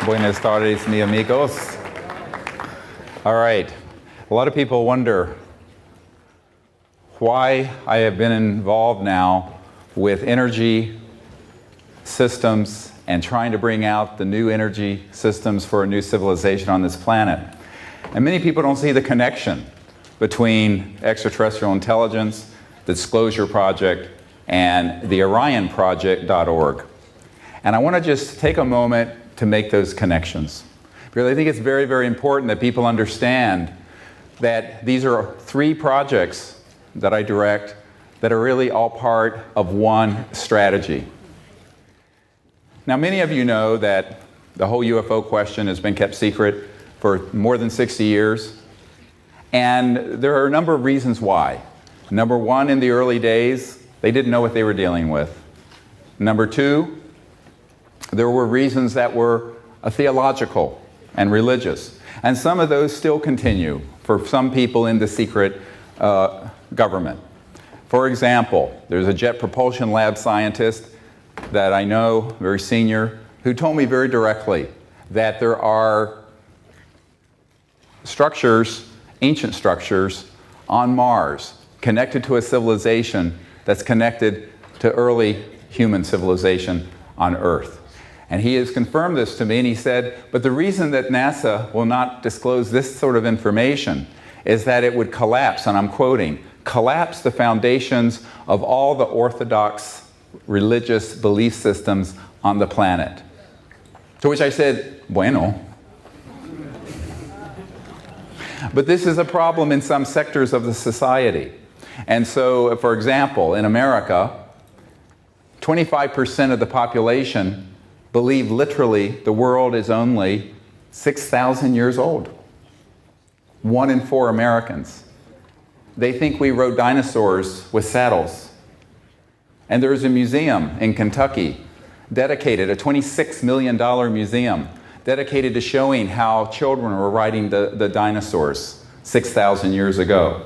Buenas tardes, mi amigos. All right. A lot of people wonder why I have been involved now with energy systems and trying to bring out the new energy systems for a new civilization on this planet. And many people don't see the connection between extraterrestrial intelligence, the Disclosure Project, and the OrionProject.org. And I want to just take a moment to make those connections. Because I think it's very, very important that people understand that these are three projects that I direct that are really all part of one strategy. Now, many of you know that the whole UFO question has been kept secret for more than 60 years. And there are a number of reasons why. Number one, in the early days, they didn't know what they were dealing with. Number two, there were reasons that were theological and religious. And some of those still continue for some people in the secret government. For example, there's a Jet Propulsion Lab scientist that I know, very senior, who told me very directly that there are structures, ancient structures, on Mars connected to a civilization that's connected to early human civilization on Earth. And he has confirmed this to me, and he said, but the reason that NASA will not disclose this sort of information is that it would collapse, and I'm quoting, collapse the foundations of all the orthodox religious belief systems on the planet. To which I said, bueno. But this is a problem in some sectors of the society. And so, for example, in America, 25% of the population believe literally the world is only 6,000 years old. 1 in 4 Americans. They think we rode dinosaurs with saddles. And there's a museum in Kentucky dedicated, a $26 million museum, dedicated to showing how children were riding the dinosaurs 6,000 years ago.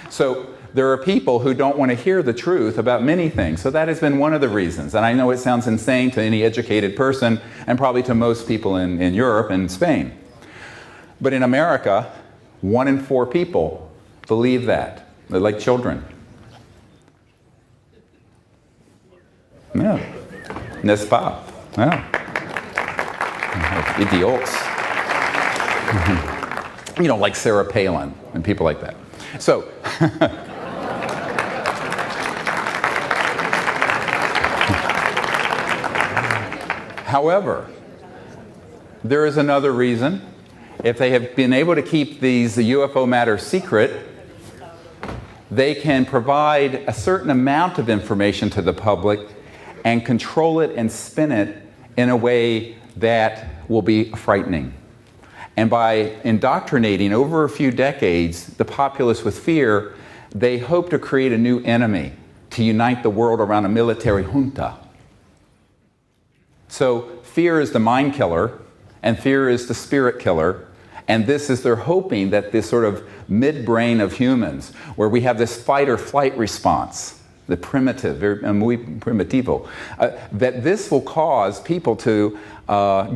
So there are people who don't want to hear the truth about many things. So that has been one of the reasons. And I know it sounds insane to any educated person and probably to most people in Europe and Spain. But in America, 1 in 4 people believe that. They're like children. Yeah. N'est-ce pas? Yeah. Idiots. You know, like Sarah Palin and people like that. So, however, there is another reason. If they have been able to keep these UFO matters secret, they can provide a certain amount of information to the public and control it and spin it in a way that will be frightening. And by indoctrinating over a few decades the populace with fear, they hope to create a new enemy to unite the world around a military junta. So fear is the mind killer, and fear is the spirit killer. And this is, they're hoping that this sort of midbrain of humans, where we have this fight or flight response, the primitive, very muy primitivo, that this will cause people to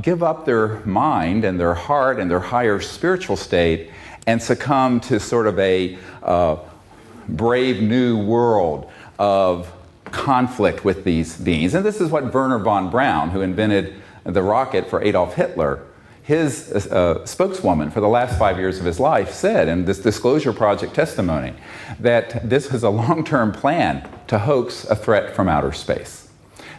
give up their mind and their heart and their higher spiritual state and succumb to sort of a brave new world of conflict with these beings. And this is what Werner von Braun, who invented the rocket for Adolf Hitler, his spokeswoman for the last 5 years of his life, said in this Disclosure Project testimony that this was a long-term plan to hoax a threat from outer space.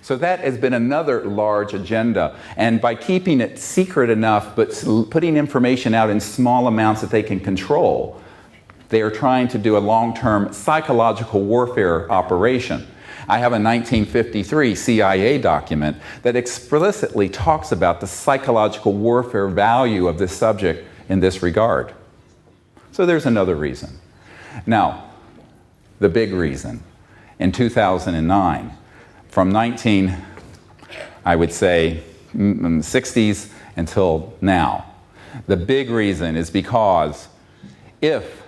So that has been another large agenda. And by keeping it secret enough, but putting information out in small amounts that they can control, they are trying to do a long-term psychological warfare operation. I have a 1953 CIA document that explicitly talks about the psychological warfare value of this subject in this regard. So there's another reason. Now, the big reason. In 2009, from I would say, 60s until now, the big reason is because if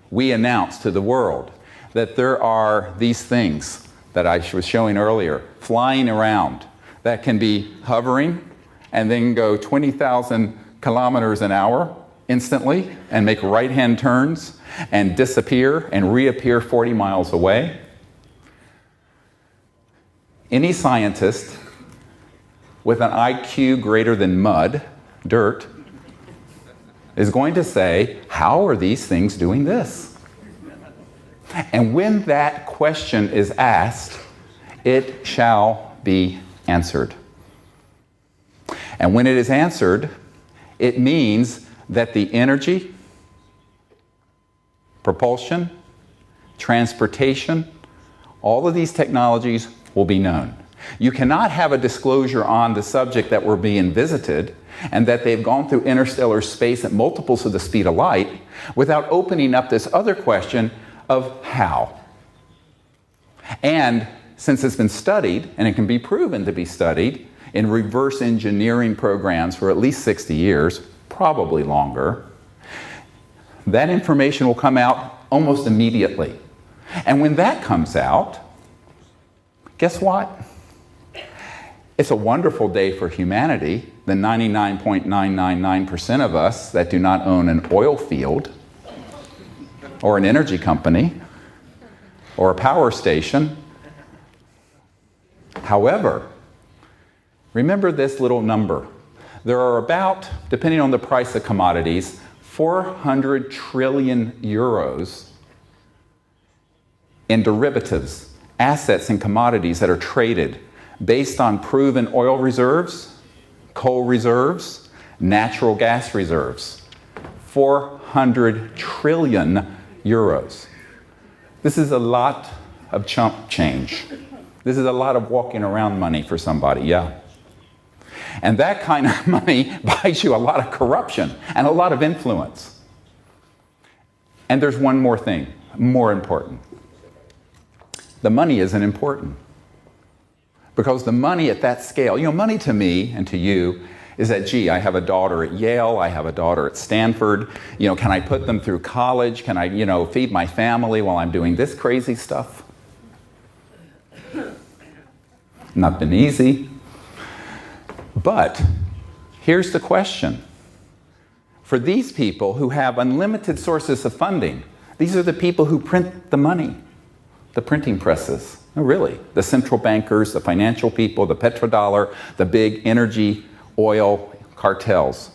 we announce to the world that there are these things that I was showing earlier, flying around, that can be hovering and then go 20,000 kilometers an hour instantly and make right-hand turns and disappear and reappear 40 miles away. Any scientist with an IQ greater than mud, dirt, is going to say, how are these things doing this? And when that question is asked, it shall be answered. And when it is answered, it means that the energy, propulsion, transportation, all of these technologies will be known. You cannot have a disclosure on the subject that we're being visited and that they've gone through interstellar space at multiples of the speed of light without opening up this other question of how. And since it's been studied, and it can be proven to be studied in reverse engineering programs for at least 60 years, probably longer, that information will come out almost immediately. And when that comes out, guess what? It's a wonderful day for humanity, the 99.999% of us that do not own an oil field or an energy company or a power station. However, remember this little number. There are about, depending on the price of commodities, 400 trillion euros in derivatives, assets and commodities that are traded based on proven oil reserves, coal reserves, natural gas reserves. 400 trillion euros. This is a lot of chump change. This is a lot of walking around money for somebody, yeah. And that kind of money buys you a lot of corruption and a lot of influence. And there's one more thing, more important. The money isn't important. Because the money at that scale, money to me and to you is that, gee, I have a daughter at Yale, I have a daughter at Stanford, can I put them through college? Can I, feed my family while I'm doing this crazy stuff? Not been easy. But here's the question. For these people who have unlimited sources of funding, these are the people who print the money, the printing presses. No, really. The central bankers, the financial people, the petrodollar, the big energy, oil cartels.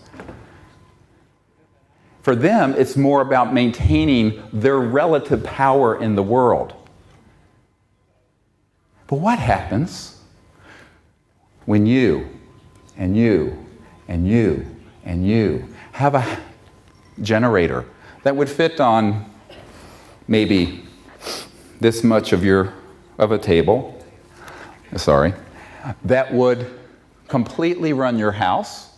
For them, it's more about maintaining their relative power in the world. But what happens when you and you and you and you have a generator that would fit on maybe this much of a table, that would completely run your house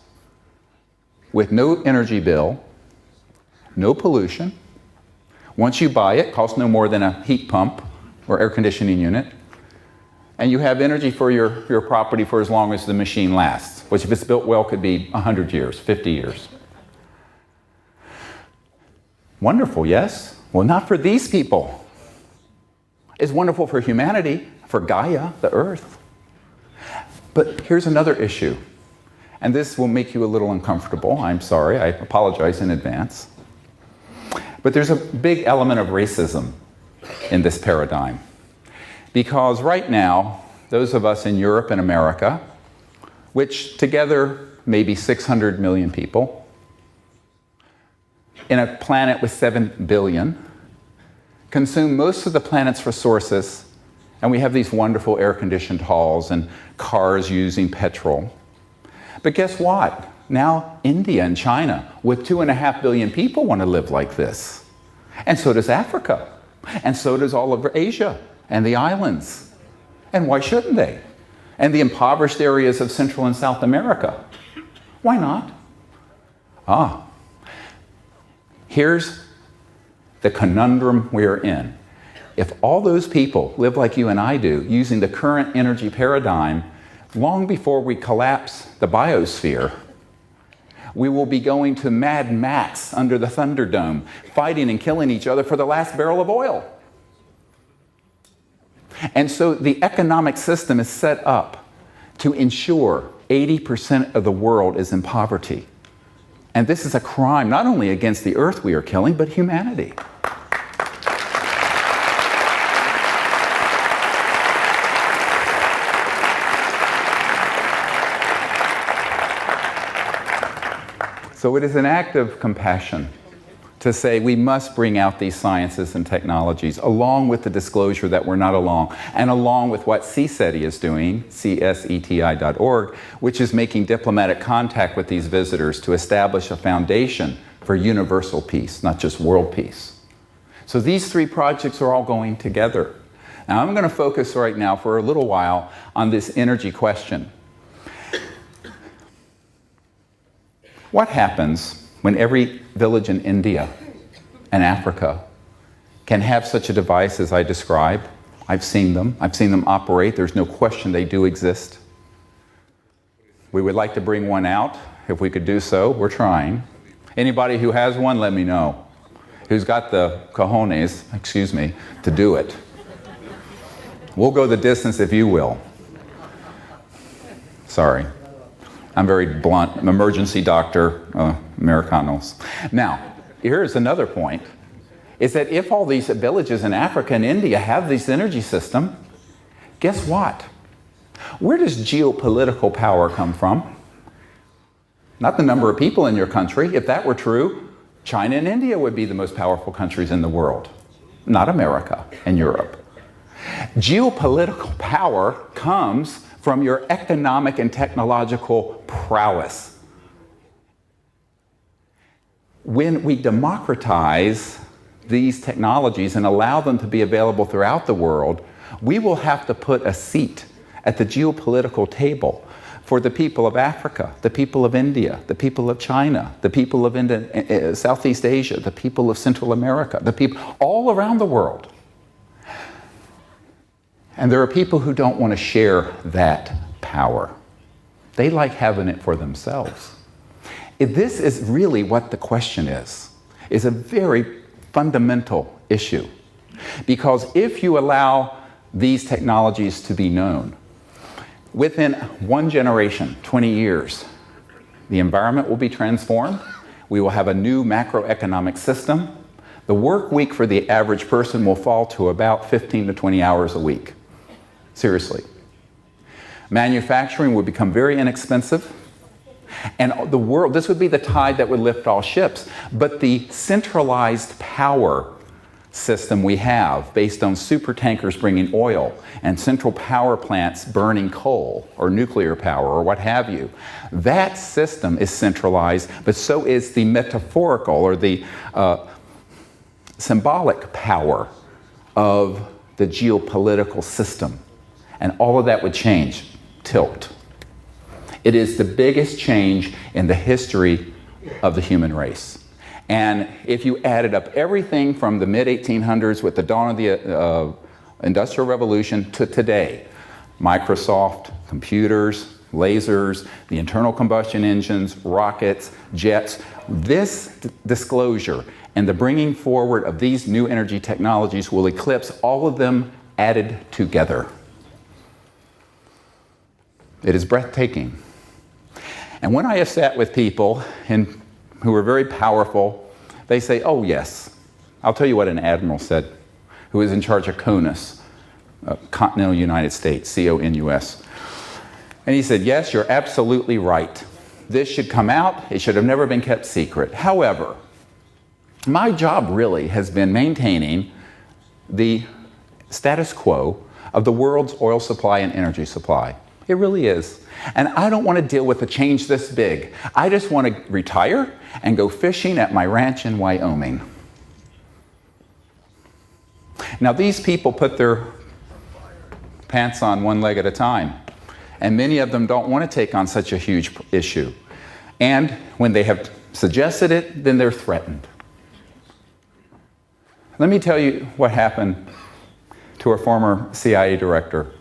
with no energy bill, no pollution. Once you buy it, it costs no more than a heat pump or air conditioning unit. And you have energy for your property for as long as the machine lasts, which if it's built well could be 100 years, 50 years. Wonderful, yes? Well, not for these people. It's wonderful for humanity, for Gaia, the Earth. But here's another issue, and this will make you a little uncomfortable. I'm sorry, I apologize in advance. But there's a big element of racism in this paradigm. Because right now, those of us in Europe and America, which together may be 600 million people, in a planet with 7 billion, consume most of the planet's resources, and we have these wonderful air-conditioned halls and cars using petrol. But guess what? Now India and China, with 2.5 billion people, want to live like this. And so does Africa. And so does all of Asia and the islands. And why shouldn't they? And the impoverished areas of Central and South America. Why not? Here's the conundrum we're in. If all those people live like you and I do, using the current energy paradigm, long before we collapse the biosphere, we will be going to Mad Max under the Thunderdome, fighting and killing each other for the last barrel of oil. And so the economic system is set up to ensure 80% of the world is in poverty. And this is a crime not only against the earth we are killing, but humanity. So it is an act of compassion to say we must bring out these sciences and technologies, along with the disclosure that we're not alone, and along with what CSETI is doing, cseti.org, which is making diplomatic contact with these visitors to establish a foundation for universal peace, not just world peace. So these three projects are all going together. Now I'm going to focus right now for a little while on this energy question. What happens when every village in India and Africa can have such a device as I described? I've seen them operate. There's no question they do exist. We would like to bring one out. If we could do so, we're trying. Anybody who has one, let me know. Who's got the cojones, to do it. We'll go the distance if you will. Sorry. I'm very blunt. I'm emergency doctor, Americanos. Now, here's another point, is that if all these villages in Africa and India have this energy system, guess what? Where does geopolitical power come from? Not the number of people in your country. If that were true, China and India would be the most powerful countries in the world, not America and Europe. Geopolitical power comes from your economic and technological prowess. When we democratize these technologies and allow them to be available throughout the world, we will have to put a seat at the geopolitical table for the people of Africa, the people of India, the people of China, the people of Southeast Asia, the people of Central America, the people all around the world. And there are people who don't want to share that power. They like having it for themselves. This is really what the question is a very fundamental issue. Because if you allow these technologies to be known, within one generation, 20 years, the environment will be transformed. We will have a new macroeconomic system. The work week for the average person will fall to about 15 to 20 hours a week. Seriously. Manufacturing would become very inexpensive. And the world, this would be the tide that would lift all ships. But the centralized power system we have, based on super tankers bringing oil and central power plants burning coal or nuclear power or what have you, that system is centralized, but so is the metaphorical or the symbolic power of the geopolitical system. And all of that would change, tilt. It is the biggest change in the history of the human race. And if you added up everything from the mid-1800s with the dawn of the Industrial Revolution to today, Microsoft, computers, lasers, the internal combustion engines, rockets, jets, this disclosure and the bringing forward of these new energy technologies will eclipse all of them added together. It is breathtaking. And when I have sat with people who are very powerful, they say, oh yes. I'll tell you what an admiral said, who is in charge of CONUS, continental United States, C-O-N-U-S. And he said, yes, you're absolutely right. This should come out. It should have never been kept secret. However, my job really has been maintaining the status quo of the world's oil supply and energy supply. It really is. And I don't want to deal with a change this big. I just want to retire and go fishing at my ranch in Wyoming. Now, these people put their pants on one leg at a time. And many of them don't want to take on such a huge issue. And when they have suggested it, then they're threatened. Let me tell you what happened to a former CIA director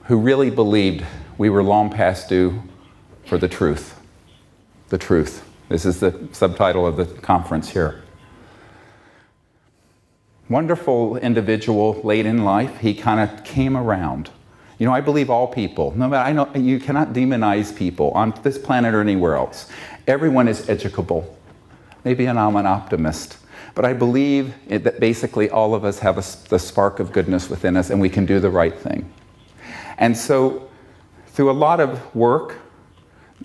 who really believed we were long past due for the truth. The truth. This is the subtitle of the conference here. Wonderful individual late in life, he kind of came around You know, I believe all people. No matter, I know you cannot demonize people on this planet or anywhere else. Everyone is educable. Maybe I'm an optimist, but I believe that basically all of us have the spark of goodness within us, and we can do the right thing. And so, through a lot of work,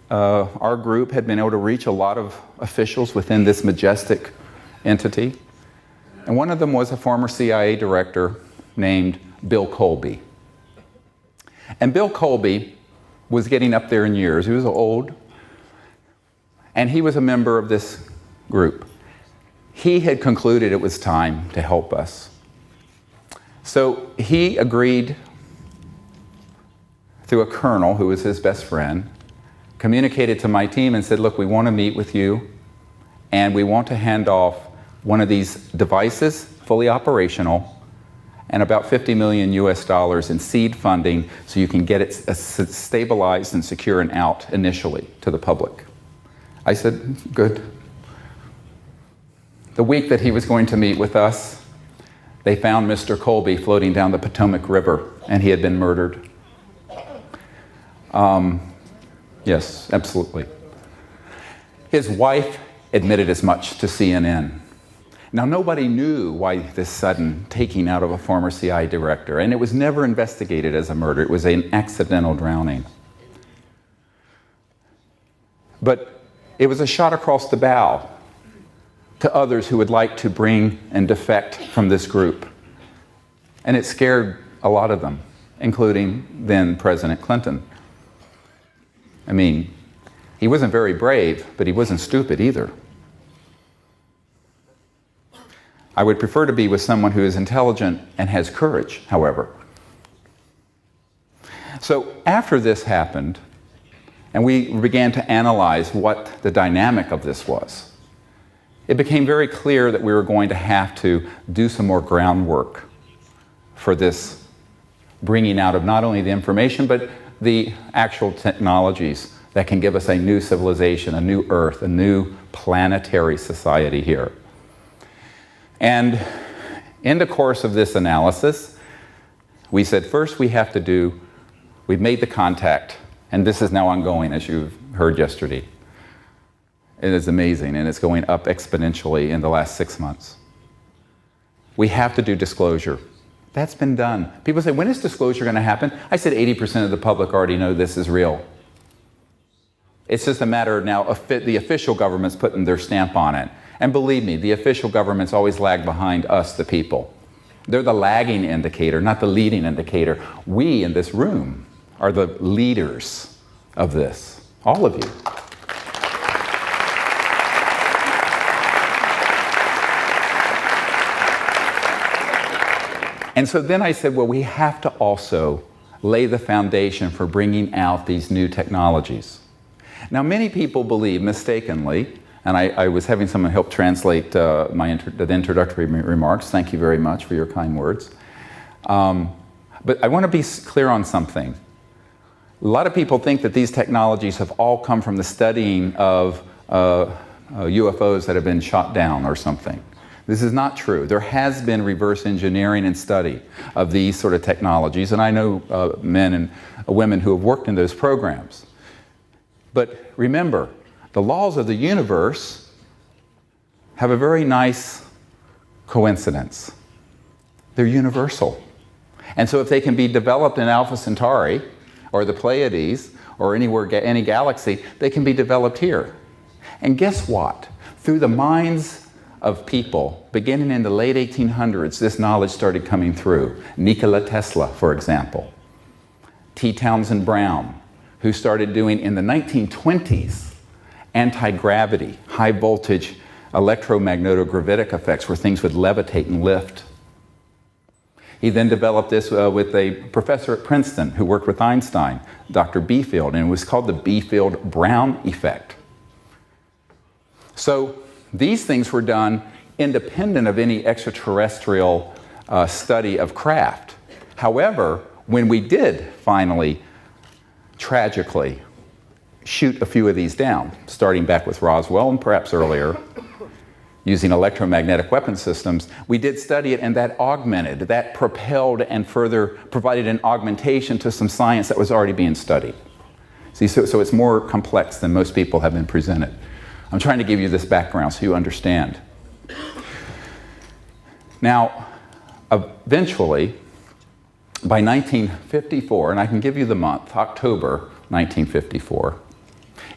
our group had been able to reach a lot of officials within this majestic entity. And one of them was a former CIA director named Bill Colby. And Bill Colby was getting up there in years. He was old. And he was a member of this group. He had concluded it was time to help us. So he agreed, through a colonel who was his best friend, communicated to my team and said, look, we want to meet with you, and we want to hand off one of these devices, fully operational, and about $50 million US in seed funding so you can get it stabilized and secure and out initially to the public. I said, good. The week that he was going to meet with us, they found Mr. Colby floating down the Potomac River, and he had been murdered. Yes, absolutely. His wife admitted as much to CNN. Now, nobody knew why this sudden taking out of a former CIA director, and it was never investigated as a murder. It was an accidental drowning. But it was a shot across the bow to others who would like to bring and defect from this group. And it scared a lot of them, including then President Clinton. I mean, he wasn't very brave, but he wasn't stupid either. I would prefer to be with someone who is intelligent and has courage, however. So after this happened, and we began to analyze what the dynamic of this was, it became very clear that we were going to have to do some more groundwork for this bringing out of not only the information, but the actual technologies that can give us a new civilization, a new Earth, a new planetary society here. And in the course of this analysis, we said, first we've made the contact, and this is now ongoing, as you've heard yesterday. It is amazing, and it's going up exponentially in the last 6 months. We have to do disclosure. That's been done. People say, when is disclosure going to happen? I said 80% of the public already know this is real. It's just a matter of now the official government's putting their stamp on it. And believe me, the official governments always lag behind us, the people. They're the lagging indicator, not the leading indicator. We in this room are the leaders of this, all of you. And so then I said, well, we have to also lay the foundation for bringing out these new technologies. Now, many people believe, mistakenly, and I was having someone help translate the introductory remarks. Thank you very much for your kind words. But I want to be clear on something. A lot of people think that these technologies have all come from the studying of UFOs that have been shot down or something. This is not true. There has been reverse engineering and study of these sort of technologies, and I know men and women who have worked in those programs. But remember, the laws of the universe have a very nice coincidence. They're universal. And so if they can be developed in Alpha Centauri, or the Pleiades, or any galaxy, they can be developed here. And guess what? Through the minds of people, beginning in the late 1800s, this knowledge started coming through. Nikola Tesla, for example. T. Townsend Brown, who started doing in the 1920s anti-gravity, high voltage electromagnetic effects where things would levitate and lift. He then developed this with a professor at Princeton who worked with Einstein, Dr. Biefeld, and it was called the Biefeld-Brown effect. So these things were done independent of any extraterrestrial study of craft. However, when we did finally, tragically, shoot a few of these down, starting back with Roswell and perhaps earlier, using electromagnetic weapon systems, we did study it, and that augmented, that propelled and further provided an augmentation to some science that was already being studied. See, so it's more complex than most people have been presented. I'm trying to give you this background so you understand. Now, eventually, by 1954, and I can give you the month, October 1954,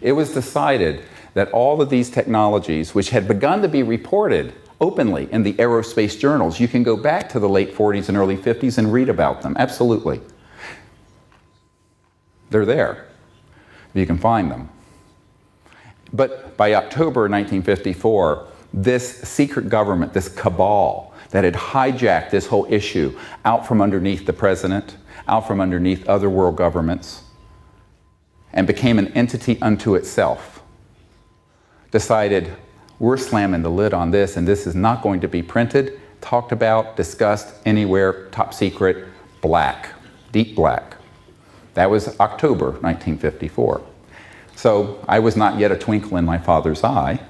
it was decided that all of these technologies, which had begun to be reported openly in the aerospace journals, you can go back to the late 40s and early 50s and read about them, absolutely. They're there, if you can find them. But by October 1954, this secret government, this cabal that had hijacked this whole issue out from underneath the president, out from underneath other world governments, and became an entity unto itself, decided, we're slamming the lid on this, and this is not going to be printed, talked about, discussed anywhere, top secret, black, deep black. That was October 1954. So I was not yet a twinkle in my father's eye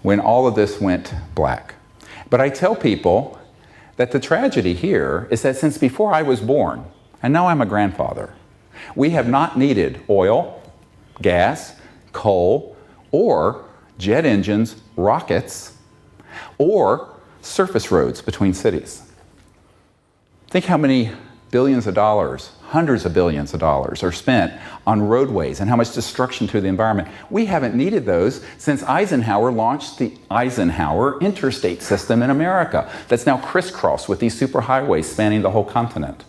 when all of this went black. But I tell people that the tragedy here is that since before I was born, and now I'm a grandfather, we have not needed oil, gas, coal, or jet engines, rockets, or surface roads between cities. Think how many billions of dollars, hundreds of billions of dollars are spent on roadways and how much destruction to the environment. We haven't needed those since Eisenhower launched the Eisenhower interstate system in America that's now crisscrossed with these superhighways spanning the whole continent.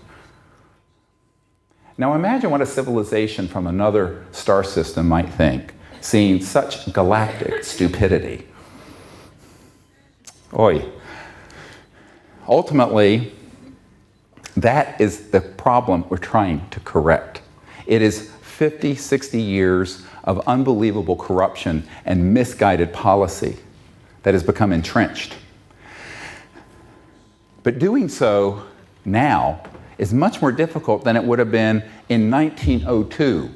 Now imagine what a civilization from another star system might think, seeing such galactic stupidity. Oy. Ultimately, that is the problem we're trying to correct. It is 50, 60 years of unbelievable corruption and misguided policy that has become entrenched. But doing so now is much more difficult than it would have been in 1902.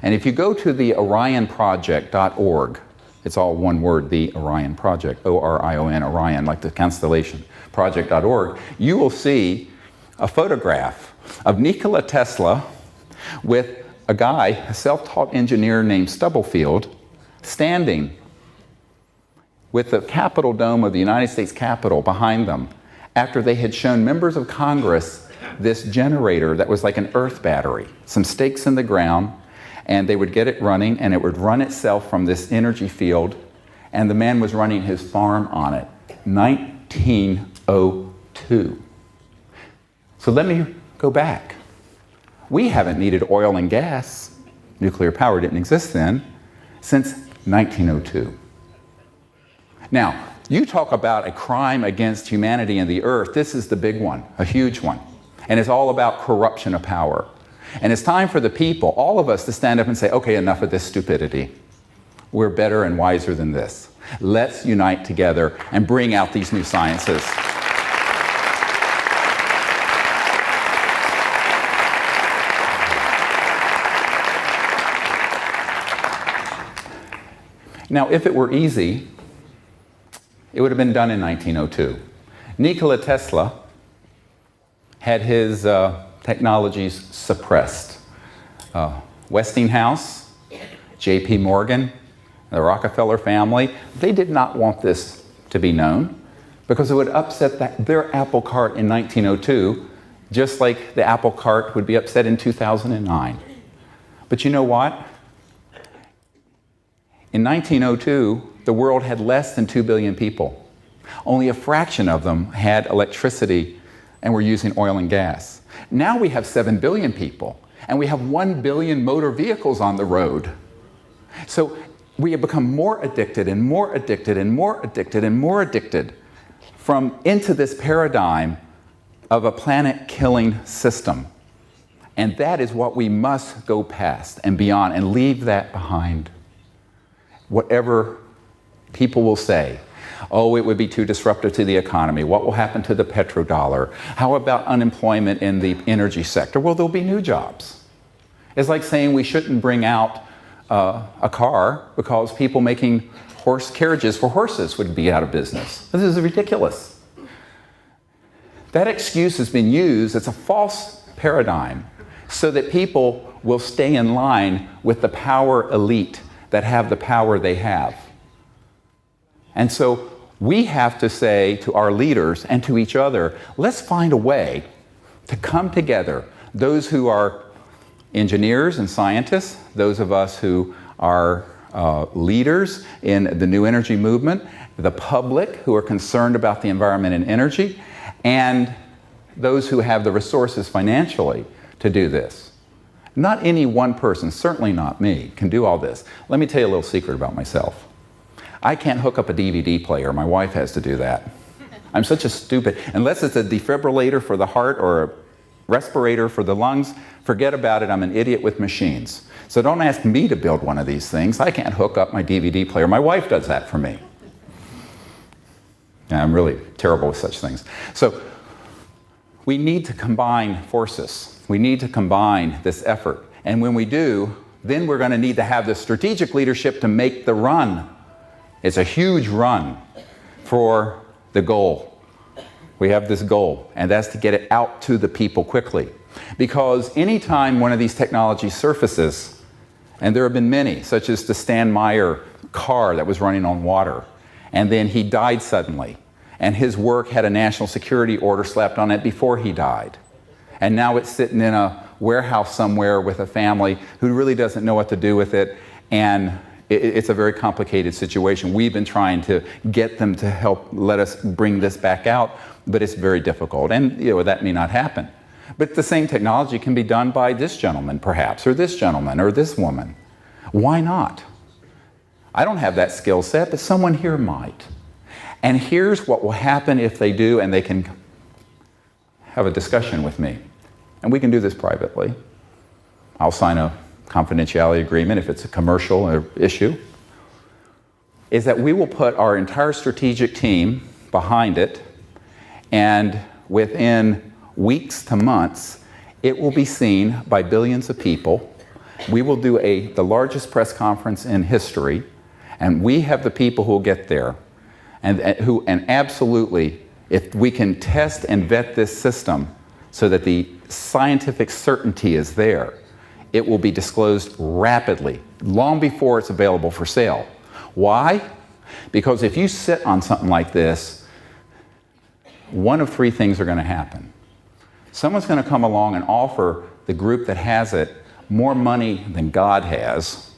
And if you go to the orionproject.org, it's all one word, the Orion Project, O-R-I-O-N, Orion, like the constellation, project.org, you will see a photograph of Nikola Tesla with a guy, a self-taught engineer named Stubblefield, standing with the Capitol dome of the United States Capitol behind them after they had shown members of Congress this generator that was like an earth battery, some stakes in the ground, and they would get it running, and it would run itself from this energy field, and the man was running his farm on it. 1902. So let me go back. We haven't needed oil and gas, nuclear power didn't exist then, since 1902. Now, you talk about a crime against humanity and the earth. This is the big one, a huge one. And it's all about corruption of power. And it's time for the people, all of us, to stand up and say, okay, enough of this stupidity. We're better and wiser than this. Let's unite together and bring out these new sciences. Now, if it were easy, it would have been done in 1902. Nikola Tesla had his technologies suppressed. Westinghouse, J.P. Morgan, the Rockefeller family, they did not want this to be known because it would upset their apple cart in 1902, just like the apple cart would be upset in 2009. But you know what? In 1902, the world had less than 2 billion people. Only a fraction of them had electricity and were using oil and gas. Now we have 7 billion people, and we have 1 billion motor vehicles on the road. So we have become more addicted and more addicted and more addicted and more addicted into this paradigm of a planet-killing system. And that is what we must go past and beyond and leave that behind. Whatever people will say, oh, it would be too disruptive to the economy. What will happen to the petrodollar? How about unemployment in the energy sector? Well, there'll be new jobs. It's like saying we shouldn't bring out a car because people making horse carriages for horses would be out of business. This is ridiculous. That excuse has been used as a false paradigm so that people will stay in line with the power elite that have the power they have. And so we have to say to our leaders and to each other, let's find a way to come together. Those who are engineers and scientists, those of us who are leaders in the new energy movement, the public who are concerned about the environment and energy, and those who have the resources financially to do this. Not any one person, certainly not me, can do all this. Let me tell you a little secret about myself. I can't hook up a DVD player. My wife has to do that. I'm such a stupid, unless it's a defibrillator for the heart or a respirator for the lungs, forget about it. I'm an idiot with machines. So don't ask me to build one of these things. I can't hook up my DVD player. My wife does that for me. And I'm really terrible with such things. So we need to combine forces. We need to combine this effort. And when we do, then we're going to need to have the strategic leadership to make the run. It's a huge run for the goal. We have this goal, and that's to get it out to the people quickly. Because anytime one of these technologies surfaces, and there have been many, such as the Stan Meyer car that was running on water, and then he died suddenly, and his work had a national security order slapped on it before he died. And now it's sitting in a warehouse somewhere with a family who really doesn't know what to do with it, and it's a very complicated situation. We've been trying to get them to help let us bring this back out, but it's very difficult, and that may not happen. But the same technology can be done by this gentleman, perhaps, or this gentleman, or this woman. Why not? I don't have that skill set, but someone here might. And here's what will happen if they do, and they can have a discussion with me. And we can do this privately. I'll sign a confidentiality agreement if it's a commercial issue. Is that we will put our entire strategic team behind it, and within weeks to months, it will be seen by billions of people. We will do the largest press conference in history, and we have the people who will get there. And absolutely, if we can test and vet this system so that the scientific certainty is there, it will be disclosed rapidly, long before it's available for sale. Why? Because if you sit on something like this, one of three things are going to happen. Someone's going to come along and offer the group that has it more money than God has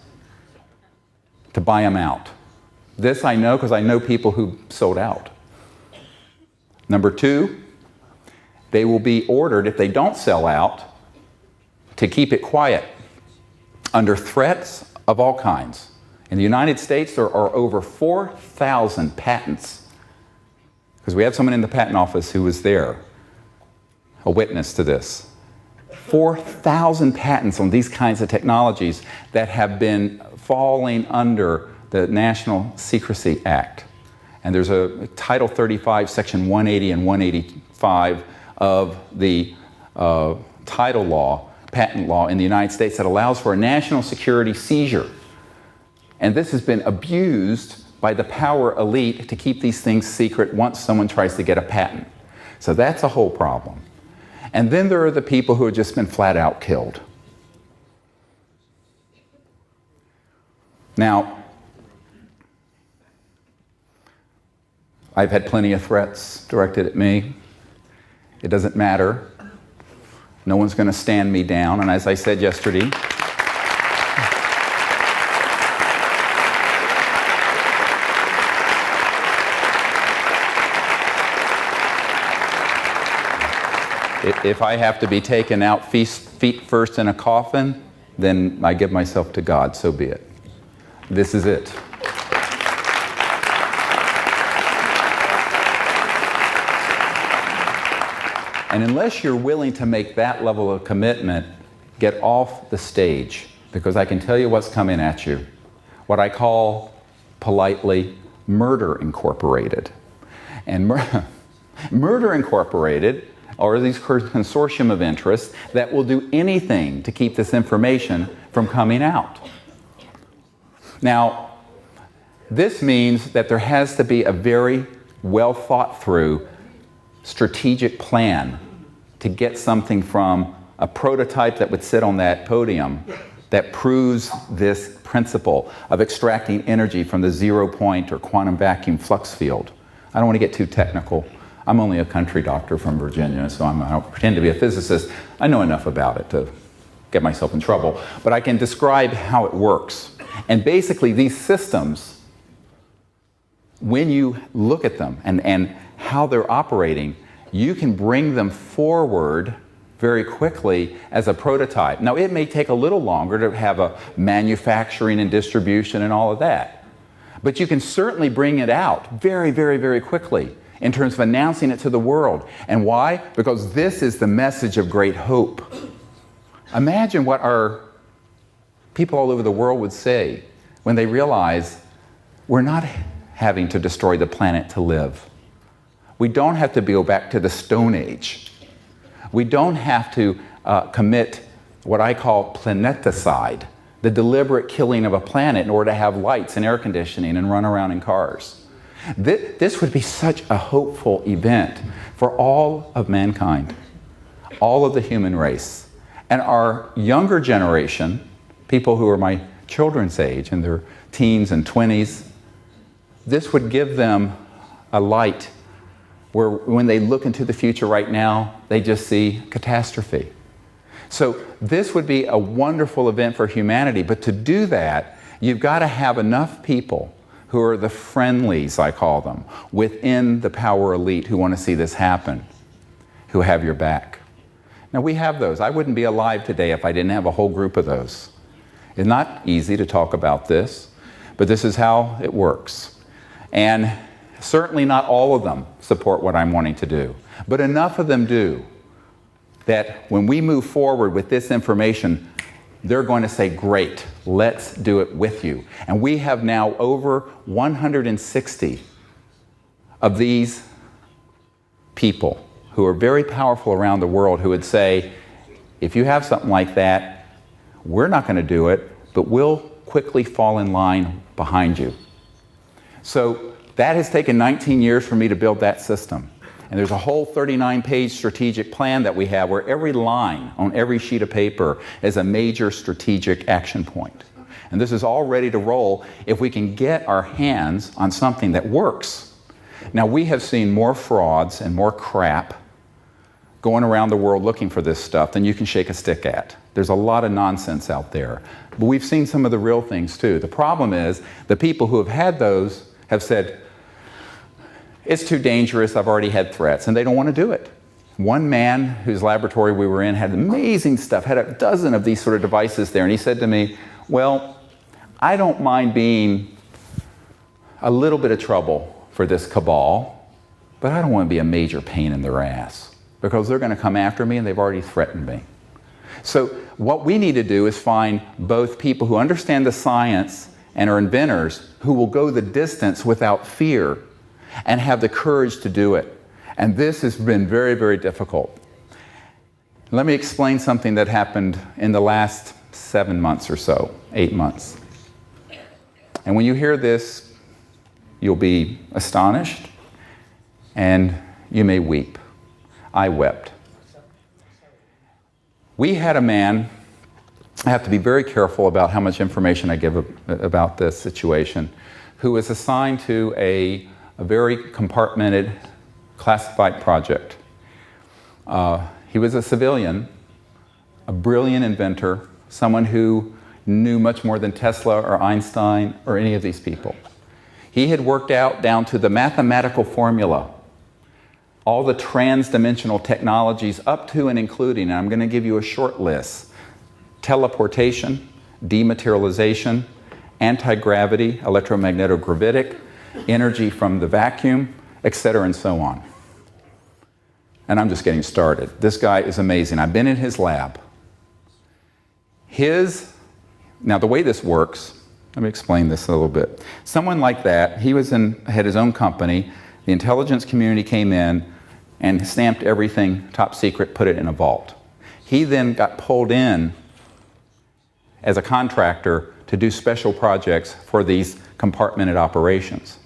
to buy them out. This I know because I know people who sold out. Number two, they will be ordered, if they don't sell out, to keep it quiet under threats of all kinds. In the United States, there are over 4,000 patents, because we have someone in the patent office who was there, a witness to this. 4,000 patents on these kinds of technologies that have been falling under the National Secrecy Act. And there's a Title 35, Section 180 and 185 of the title law, patent law in the United States that allows for a national security seizure. And this has been abused by the power elite to keep these things secret once someone tries to get a patent. So that's a whole problem. And then there are the people who have just been flat out killed. Now, I've had plenty of threats directed at me. It doesn't matter. No one's going to stand me down. And as I said yesterday, if I have to be taken out feet first in a coffin, then I give myself to God, so be it. This is it. And unless you're willing to make that level of commitment, get off the stage, because I can tell you what's coming at you. What I call, politely, Murder Incorporated. And Murder Incorporated are these consortium of interests that will do anything to keep this information from coming out. Now, This means that there has to be a very well thought through strategic plan to get something from a prototype that would sit on that podium that proves this principle of extracting energy from the 0 point or quantum vacuum flux field. I don't want to get too technical. I'm only a country doctor from Virginia, so I don't pretend to be a physicist. I know enough about it to get myself in trouble, but I can describe how it works. And basically these systems, when you look at them and how they're operating, you can bring them forward very quickly as a prototype. Now, it may take a little longer to have a manufacturing and distribution and all of that, but you can certainly bring it out very, very, very quickly in terms of announcing it to the world. And why? Because this is the message of great hope. Imagine what our people all over the world would say when they realize we're not having to destroy the planet to live. We don't have to go back to the Stone Age. We don't have to commit what I call planeticide, the deliberate killing of a planet in order to have lights and air conditioning and run around in cars. This would be such a hopeful event for all of mankind, all of the human race. And our younger generation, people who are my children's age, in their teens and 20s, this would give them a light where when they look into the future right now, they just see catastrophe. So this would be a wonderful event for humanity, but to do that, you've got to have enough people who are the friendlies, I call them, within the power elite who want to see this happen, who have your back. Now we have those. I wouldn't be alive today if I didn't have a whole group of those. It's not easy to talk about this, but this is how it works. And certainly not all of them support what I'm wanting to do, but enough of them do that when we move forward with this information, they're going to say, great, let's do it with you. And we have now over 160 of these people who are very powerful around the world who would say, if you have something like that, we're not going to do it, but we'll quickly fall in line behind you. So that has taken 19 years for me to build that system. And there's a whole 39-page strategic plan that we have where every line on every sheet of paper is a major strategic action point. And this is all ready to roll if we can get our hands on something that works. Now, we have seen more frauds and more crap going around the world looking for this stuff than you can shake a stick at. There's a lot of nonsense out there. But we've seen some of the real things too. The problem is the people who have had those have said, it's too dangerous, I've already had threats, and they don't want to do it. One man whose laboratory we were in had amazing stuff, had a dozen of these sort of devices there, and he said to me, well, I don't mind being a little bit of trouble for this cabal, but I don't want to be a major pain in their ass, because they're going to come after me and they've already threatened me. So what we need to do is find both people who understand the science and are inventors who will go the distance without fear and have the courage to do it. And this has been very, very difficult. Let me explain something that happened in the last 7 months or so, 8 months. And when you hear this, you'll be astonished and you may weep. I wept. We had a man, I have to be very careful about how much information I give about this situation, who was assigned to a very compartmented, classified project. He was a civilian, a brilliant inventor, someone who knew much more than Tesla or Einstein or any of these people. He had worked out down to the mathematical formula all the trans-dimensional technologies up to and including, and I'm going to give you a short list: teleportation, dematerialization, anti-gravity, electromagnetic-gravitic, energy from the vacuum, etc., and so on. And I'm just getting started. This guy is amazing. I've been in his lab. Now the way this works, let me explain this a little bit. Someone like that, had his own company, the intelligence community came in and stamped everything top secret, put it in a vault. He then got pulled in as a contractor to do special projects for these compartmented operations.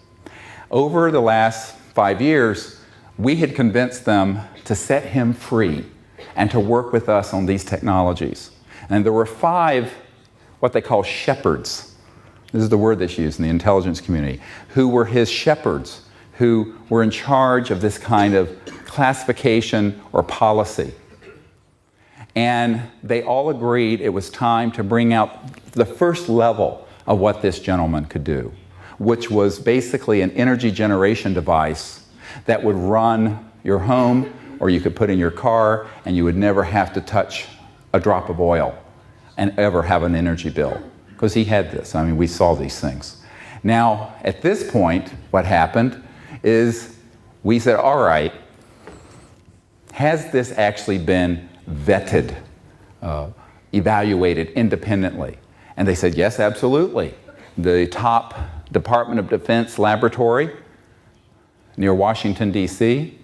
Over the last 5 years, we had convinced them to set him free and to work with us on these technologies. And there were 5 what they call shepherds. This is the word that's used in the intelligence community, who were his shepherds, who were in charge of this kind of classification or policy. And they all agreed it was time to bring out the first level of what this gentleman could do, which was basically an energy generation device that would run your home, or you could put in your car, and you would never have to touch a drop of oil and ever have an energy bill. Because he had this. I mean, we saw these things. Now, at this point, what happened is we said, all right, has this actually been vetted, evaluated independently? And they said, yes, absolutely. The top Department of Defense laboratory near Washington, D.C.,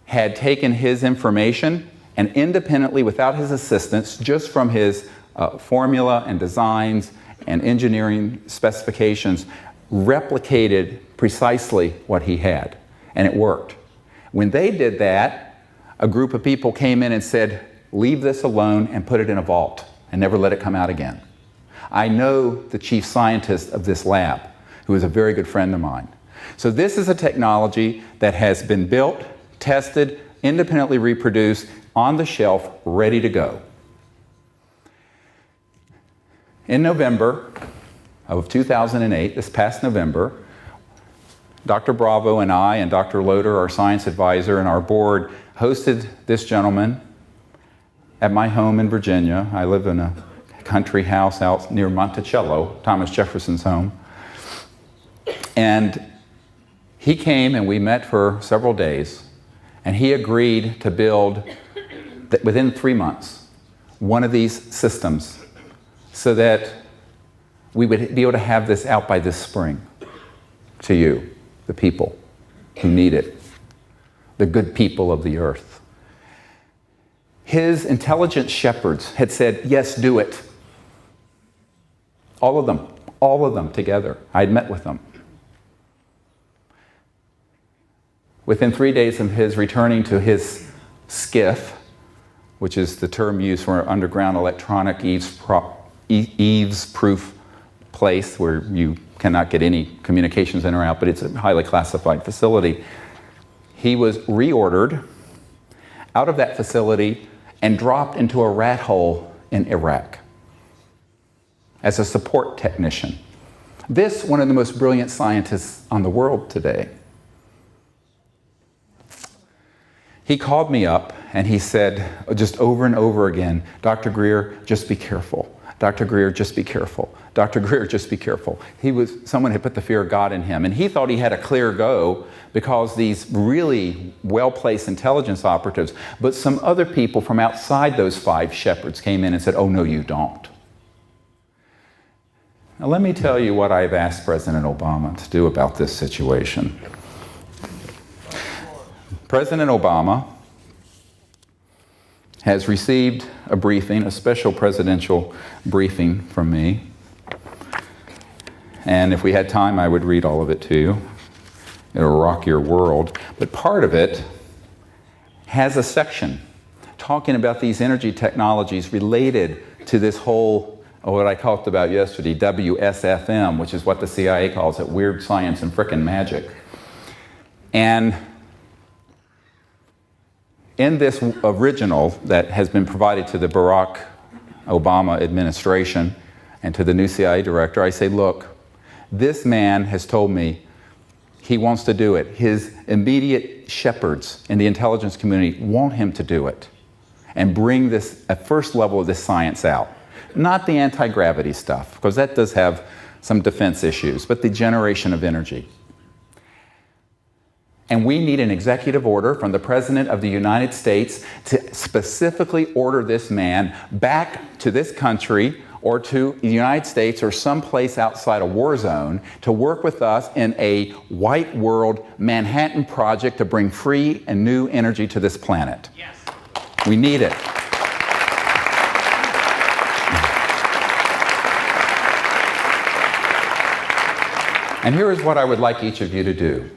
had taken his information and independently, without his assistance, just from his formula and designs and engineering specifications, replicated precisely what he had. And it worked. When they did that, a group of people came in and said, leave this alone and put it in a vault and never let it come out again. I know the chief scientist of this lab, who is a very good friend of mine. So this is a technology that has been built, tested, independently reproduced, on the shelf, ready to go. In November of 2008, this past November, Dr. Bravo and I and Dr. Loader, our science advisor, and our board hosted this gentleman at my home in Virginia. I live in a country house out near Monticello, Thomas Jefferson's home. And he came and we met for several days, and he agreed to build, within 3 months, one of these systems so that we would be able to have this out by this spring to you, the people who need it, the good people of the earth. His intelligent shepherds had said, yes, do it. All of them together. I'd met with them. Within 3 days of his returning to his skiff, which is the term used for an underground electronic eaves-proof place where you cannot get any communications in or out, but it's a highly classified facility, he was reordered out of that facility and dropped into a rat hole in Iraq as a support technician. This, one of the most brilliant scientists on the world today. He called me up and he said, just over and over again, Dr. Greer, just be careful. Dr. Greer, just be careful. Dr. Greer, just be careful. Someone had put the fear of God in him, and he thought he had a clear go because these really well-placed intelligence operatives, but some other people from outside those 5 shepherds came in and said, oh, no, you don't. Now, let me tell you what I've asked President Obama to do about this situation. President Obama has received a briefing, a special presidential briefing from me. And if we had time, I would read all of it to you. It'll rock your world. But part of it has a section talking about these energy technologies related to this whole, what I talked about yesterday, WSFM, which is what the CIA calls it, weird science and frickin' magic. And in this original that has been provided to the Barack Obama administration and to the new CIA director, I say, look, this man has told me he wants to do it. His immediate shepherds in the intelligence community want him to do it and bring this, at first level of this science out. Not the anti-gravity stuff, because that does have some defense issues, but the generation of energy. And we need an executive order from the President of the United States to specifically order this man back to this country or to the United States or someplace outside a war zone to work with us in a white world Manhattan project to bring free and new energy to this planet. Yes. We need it. And here is what I would like each of you to do.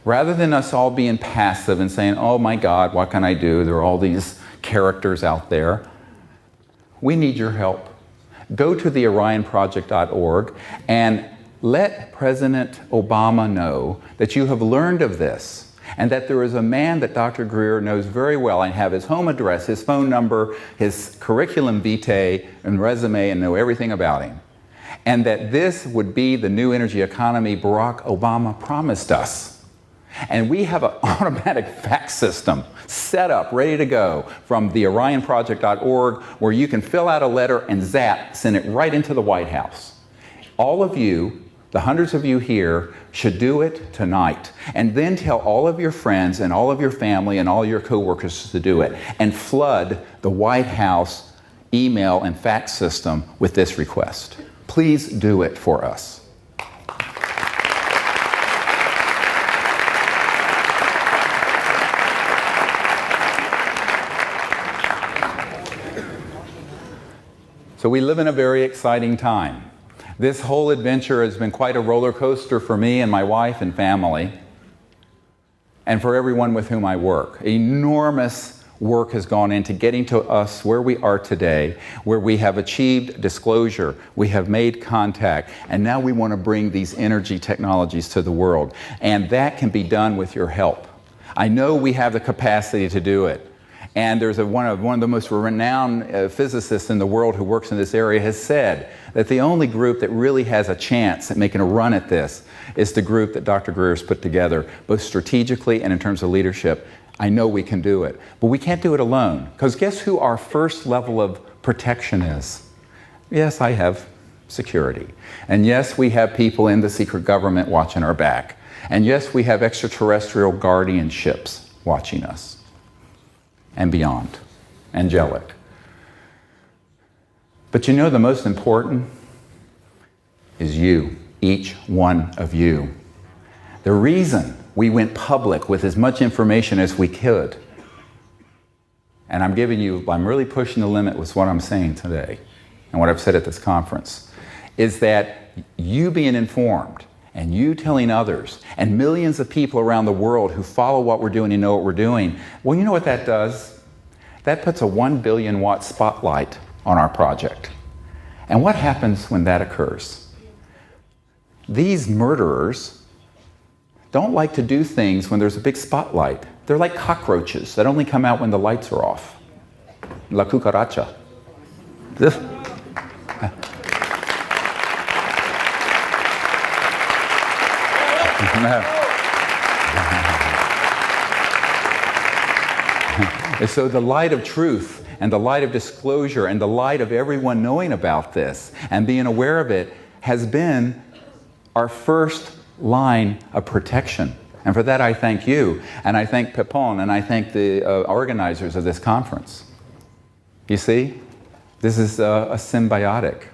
Rather than us all being passive and saying, oh my God, what can I do? There are all these characters out there. We need your help. Go to the orionproject.org and let President Obama know that you have learned of this and that there is a man that Dr. Greer knows very well. I have his home address, his phone number, his curriculum vitae and resume, and know everything about him. And that this would be the new energy economy Barack Obama promised us. And we have an automatic fax system set up, ready to go from the orionproject.org, where you can fill out a letter and zap, send it right into the White House. All of you, the hundreds of you here, should do it tonight. And then tell all of your friends and all of your family and all your coworkers to do it. And flood the White House email and fax system with this request. Please do it for us. So we live in a very exciting time. This whole adventure has been quite a roller coaster for me and my wife and family, and for everyone with whom I work. Enormous work has gone into getting to us where we are today, where we have achieved disclosure, we have made contact, and now we want to bring these energy technologies to the world. And that can be done with your help. I know we have the capacity to do it. And there's one of the most renowned physicists in the world who works in this area has said that the only group that really has a chance at making a run at this is the group that Dr. Greer has put together, both strategically and in terms of leadership. I know we can do it. But we can't do it alone. Because guess who our first level of protection is? Yes, I have security. And yes, we have people in the secret government watching our back. And yes, we have extraterrestrial guardianships watching us. And beyond, angelic. But you know, the most important is you, each one of you. The reason we went public with as much information as we could, and I'm really pushing the limit with what I'm saying today, and what I've said at this conference, is that you being informed, and you telling others, and millions of people around the world who follow what we're doing and know what we're doing, well, you know what that does? That puts a 1 billion watt spotlight on our project. And what happens when that occurs? These murderers don't like to do things when there's a big spotlight. They're like cockroaches that only come out when the lights are off. La cucaracha. So the light of truth and the light of disclosure and the light of everyone knowing about this and being aware of it has been our first line of protection. And for that I thank you, and I thank Pepon, and I thank the organizers of this conference. You see, this is a symbiotic.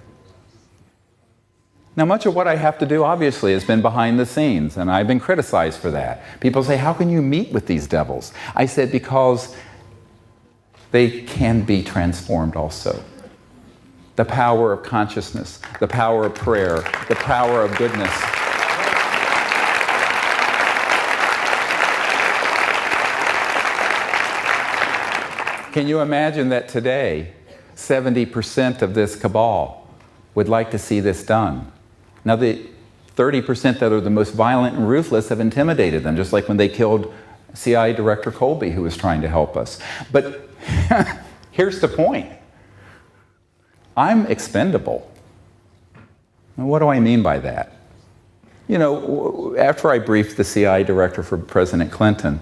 Now, much of what I have to do, obviously, has been behind the scenes, and I've been criticized for that. People say, how can you meet with these devils? I said, because they can be transformed also. The power of consciousness, the power of prayer, the power of goodness. Can you imagine that today, 70% of this cabal would like to see this done? Now, the 30% that are the most violent and ruthless have intimidated them, just like when they killed CIA Director Colby, who was trying to help us. But here's the point. I'm expendable. And what do I mean by that? You know, after I briefed the CIA Director for President Clinton,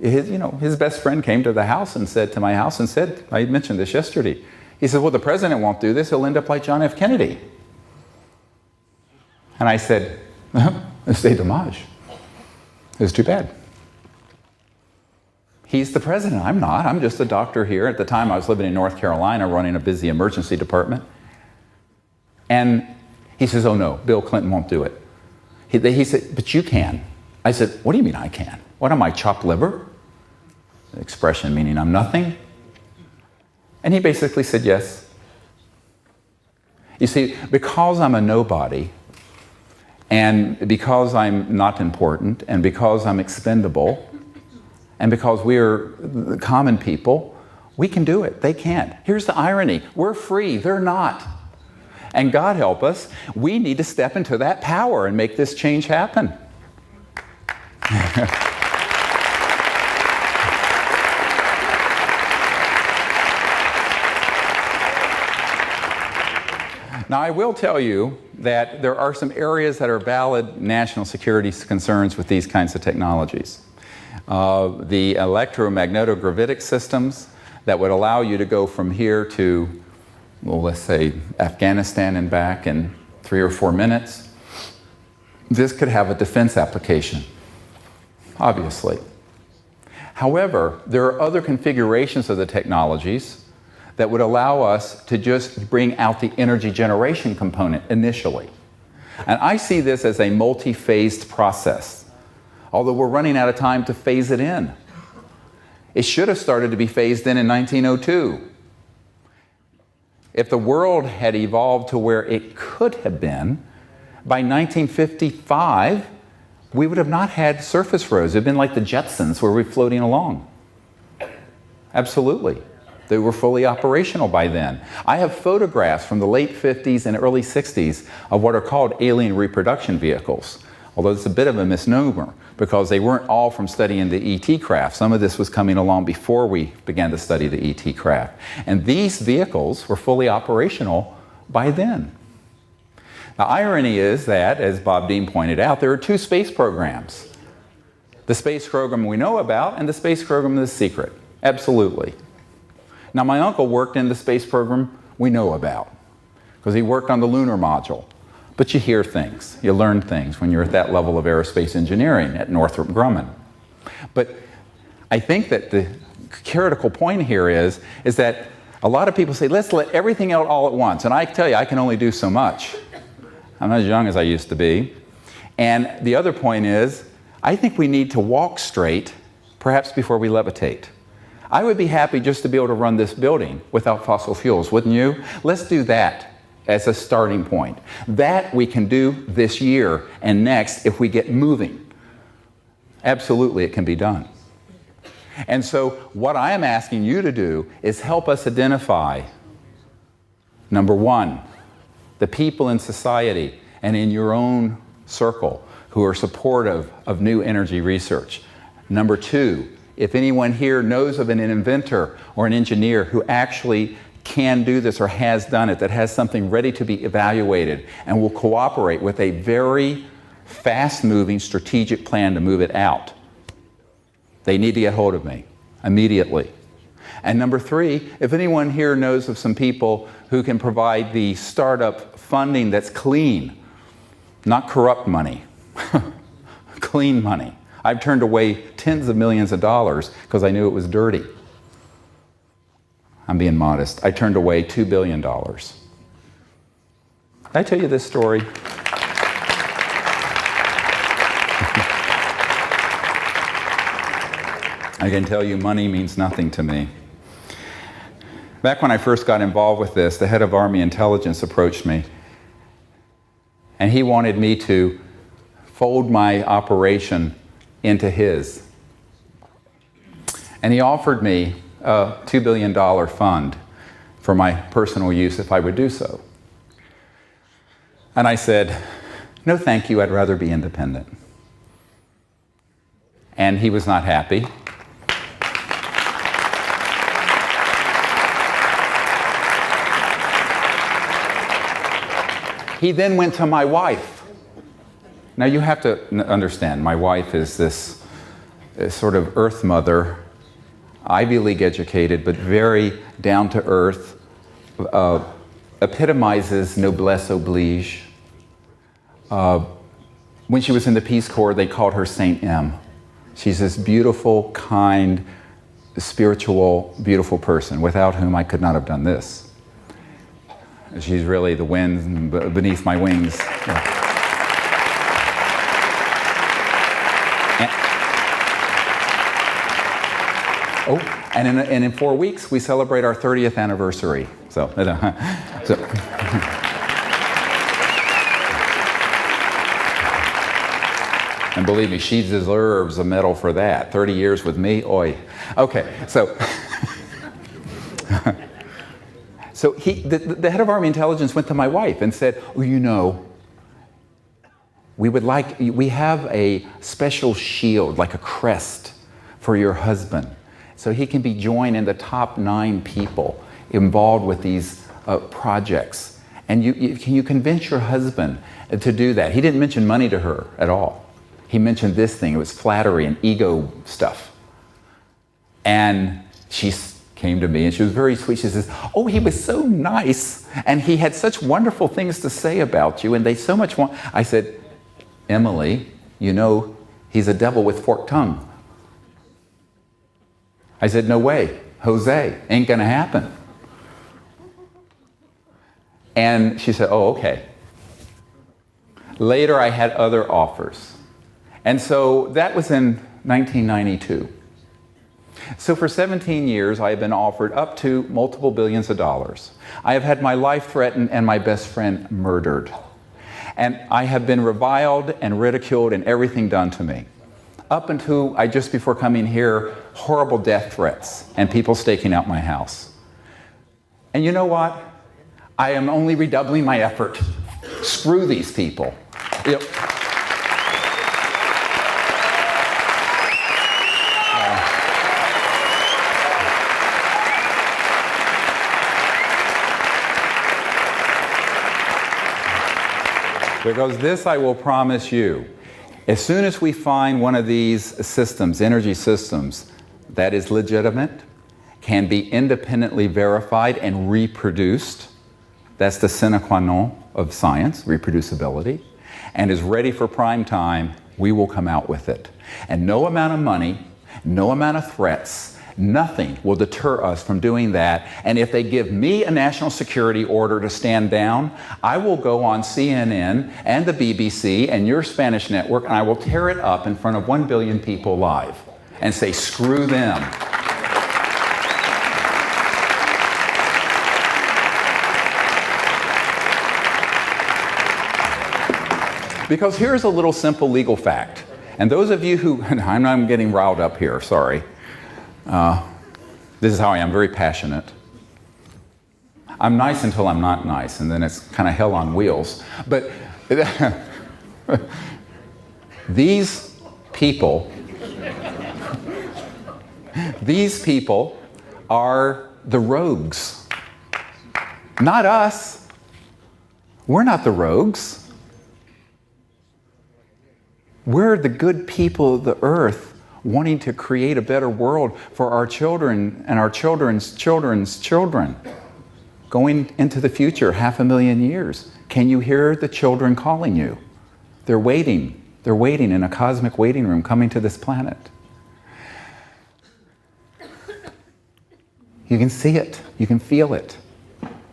his best friend came to the house and said, I mentioned this yesterday, he said, well, the president won't do this, he'll end up like John F. Kennedy. And I said, c'est dommage. It was too bad. He's the president, I'm not. I'm just a doctor here. At the time, I was living in North Carolina running a busy emergency department. And he says, oh no, Bill Clinton won't do it. He said, but you can. I said, what do you mean I can? What am I, chopped liver? The expression meaning I'm nothing. And he basically said yes. You see, because I'm a nobody, And because I'm not important, and because I'm expendable, and because we're the common people, we can do it. They can't. Here's the irony. We're free. They're not. And God help us, we need to step into that power and make this change happen. Now, I will tell you that there are some areas that are valid national security concerns with these kinds of technologies. The electromagnetic systems that would allow you to go from here to, well, let's say Afghanistan and back in 3 or 4 minutes. This could have a defense application, obviously. However, there are other configurations of the technologies that would allow us to just bring out the energy generation component initially. And I see this as a multi-phased process, although we're running out of time to phase it in. It should have started to be phased in 1902. If the world had evolved to where it could have been, by 1955, we would have not had surface roads. It would have been like the Jetsons, where we're floating along. Absolutely. They were fully operational by then. I have photographs from the late 50s and early 60s of what are called alien reproduction vehicles, although it's a bit of a misnomer because they weren't all from studying the ET craft. Some of this was coming along before we began to study the ET craft. And these vehicles were fully operational by then. The irony is that, as Bob Dean pointed out, there are 2 space programs. The space program we know about and the space program that's secret. Absolutely. Now, my uncle worked in the space program we know about because he worked on the lunar module. But you hear things, you learn things when you're at that level of aerospace engineering at Northrop Grumman. But I think that the critical point here is that a lot of people say, let's let everything out all at once. And I tell you, I can only do so much. I'm not as young as I used to be. And the other point is, I think we need to walk straight, perhaps before we levitate. I would be happy just to be able to run this building without fossil fuels, wouldn't you? Let's do that as a starting point. That we can do this year and next if we get moving. Absolutely, it can be done. And so what I am asking you to do is help us identify, number 1, the people in society and in your own circle who are supportive of new energy research. Number 2, if anyone here knows of an inventor or an engineer who actually can do this or has done it, that has something ready to be evaluated and will cooperate with a very fast-moving strategic plan to move it out, they need to get hold of me immediately. And number 3, if anyone here knows of some people who can provide the startup funding that's clean, not corrupt money, clean money. I've turned away tens of millions of dollars because I knew it was dirty. I'm being modest. I turned away $2 billion. Did I tell you this story? I can tell you money means nothing to me. Back when I first got involved with this, the head of Army Intelligence approached me, and he wanted me to fold my operation into his. And he offered me a $2 billion fund for my personal use if I would do so. And I said, no thank you, I'd rather be independent. And he was not happy. He then went to my wife. Now you have to understand, my wife is this sort of earth mother, Ivy League educated, but very down to earth, epitomizes noblesse oblige. When she was in the Peace Corps, they called her Saint M. She's this beautiful, kind, spiritual, beautiful person without whom I could not have done this. She's really the wind beneath my wings. Yeah. And in 4 weeks, we celebrate our 30th anniversary. So And believe me, she deserves a medal for that. 30 years with me, oi. Okay, so so the head of Army Intelligence went to my wife and said, "Oh, you know, we have a special shield, like a crest, for your husband, so he can be joined in the top 9 people involved with these projects. And can you convince your husband to do that?" He didn't mention money to her at all. He mentioned this thing. It was flattery and ego stuff. And she came to me and she was very sweet. She says, "Oh, he was so nice and he had such wonderful things to say about you and they so much want." I said, "Emily, you know he's a devil with forked tongue." I said, "No way, Jose, ain't gonna happen." And she said, "Oh, okay." Later I had other offers. And so that was in 1992. So for 17 years, I have been offered up to multiple billions of dollars. I have had my life threatened and my best friend murdered. And I have been reviled and ridiculed and everything done to me. Up until just before coming here, horrible death threats and people staking out my house. And you know what? I am only redoubling my effort. Screw these people. You know, because this I will promise you, as soon as we find one of these systems, energy systems, that is legitimate, can be independently verified and reproduced, that's the sine qua non of science, reproducibility, and is ready for prime time, we will come out with it. And no amount of money, no amount of threats, nothing will deter us from doing that. And if they give me a national security order to stand down, I will go on CNN and the BBC and your Spanish network and I will tear it up in front of 1 billion people live and say, screw them. Because here's a little simple legal fact. And those of you who, I'm getting riled up here, sorry. This is how I am, very passionate. I'm nice until I'm not nice, and then it's kind of hell on wheels. But these people are the rogues. Not us. We're not the rogues. We're the good people of the earth wanting to create a better world for our children and our children's children's children. Going into the future, 500,000 years. Can you hear the children calling you? They're waiting. They're waiting in a cosmic waiting room coming to this planet. You can see it. You can feel it.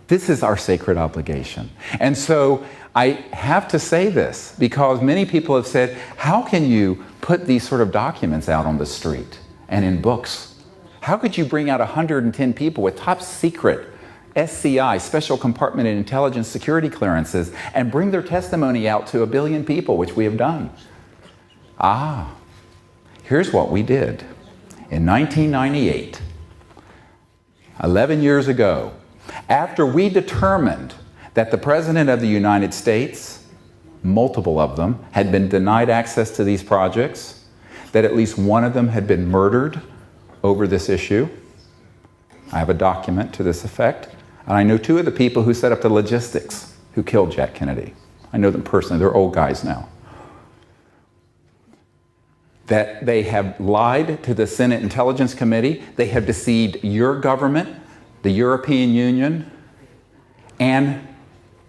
This is our sacred obligation. And so I have to say this because many people have said, how can you put these sort of documents out on the street and in books? How could you bring out 110 people with top secret SCI, special compartment and intelligence security clearances, and bring their testimony out to 1 billion people, which we have done? Here's what we did. In 1998, 11 years ago, after we determined that the President of the United States, multiple of them, had been denied access to these projects, that at least one of them had been murdered over this issue. I have a document to this effect. And I know 2 of the people who set up the logistics who killed Jack Kennedy. I know them personally. They're old guys now. That they have lied to the Senate Intelligence Committee. They have deceived your government, the European Union, and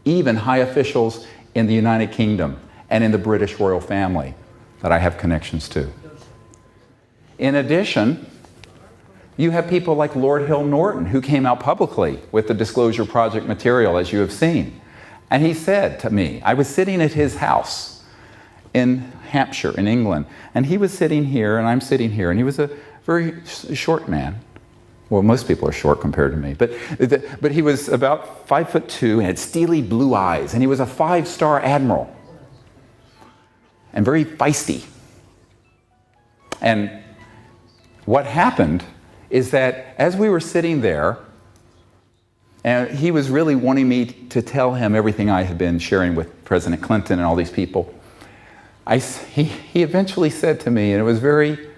even high officials in the United Kingdom and in the British royal family that I have connections to. In addition, you have people like Lord Hill Norton who came out publicly with the Disclosure Project material, as you have seen. And he said to me, I was sitting at his house in Hampshire, in England, and he was sitting here and I'm sitting here, and he was a very short man. Well, most people are short compared to me, but he was about 5'2" and had steely blue eyes, and he was a 5-star admiral and very feisty. And what happened is that as we were sitting there, and he was really wanting me to tell him everything I had been sharing with President Clinton and all these people, he eventually said to me, and it was very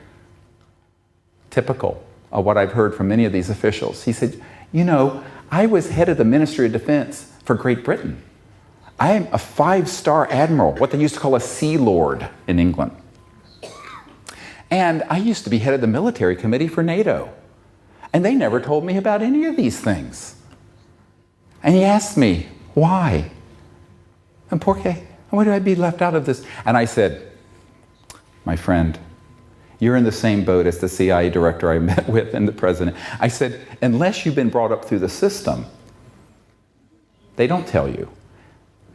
typical of what I've heard from many of these officials. He said, you know, I was head of the Ministry of Defense for Great Britain. I am a 5-star admiral, what they used to call a Sea Lord in England. And I used to be head of the military committee for NATO. And they never told me about any of these things. And he asked me, why? And por qué? Why do I be left out of this? And I said, my friend, you're in the same boat as the CIA director I met with and the president. I said, unless you've been brought up through the system, they don't tell you.